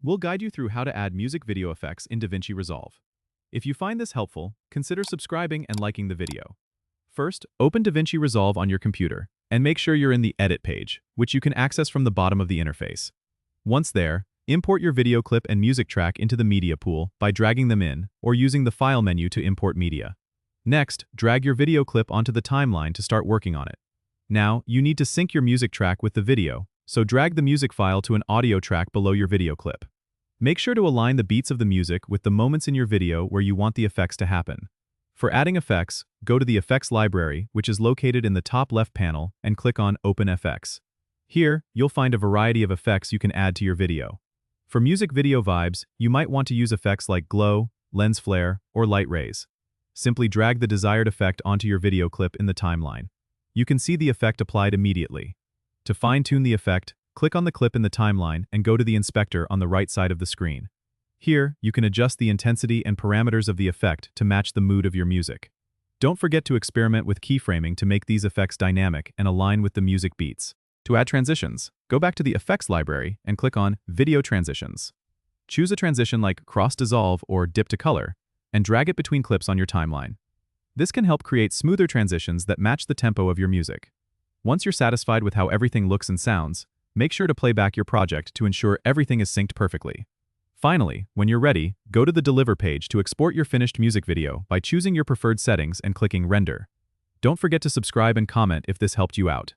We'll guide you through how to add music video effects in DaVinci Resolve. If you find this helpful, consider subscribing and liking the video. First, open DaVinci Resolve on your computer and make sure you're in the Edit page, which you can access from the bottom of the interface. Once there, import your video clip and music track into the media pool by dragging them in or using the File menu to import media. Next, drag your video clip onto the timeline to start working on it. Now, you need to sync your music track with the video, so drag the music file to an audio track below your video clip. Make sure to align the beats of the music with the moments in your video where you want the effects to happen. For adding effects, go to the Effects library, which is located in the top left panel, and click on Open FX. Here, you'll find a variety of effects you can add to your video. For music video vibes, you might want to use effects like glow, lens flare, or light rays. Simply drag the desired effect onto your video clip in the timeline. You can see the effect applied immediately. To fine-tune the effect, click on the clip in the timeline and go to the inspector on the right side of the screen. Here, you can adjust the intensity and parameters of the effect to match the mood of your music. Don't forget to experiment with keyframing to make these effects dynamic and align with the music beats. To add transitions, go back to the Effects library and click on Video Transitions. Choose a transition like Cross Dissolve or Dip to Color, and drag it between clips on your timeline. This can help create smoother transitions that match the tempo of your music. Once you're satisfied with how everything looks and sounds, make sure to play back your project to ensure everything is synced perfectly. Finally, when you're ready, go to the Deliver page to export your finished music video by choosing your preferred settings and clicking Render. Don't forget to subscribe and comment if this helped you out.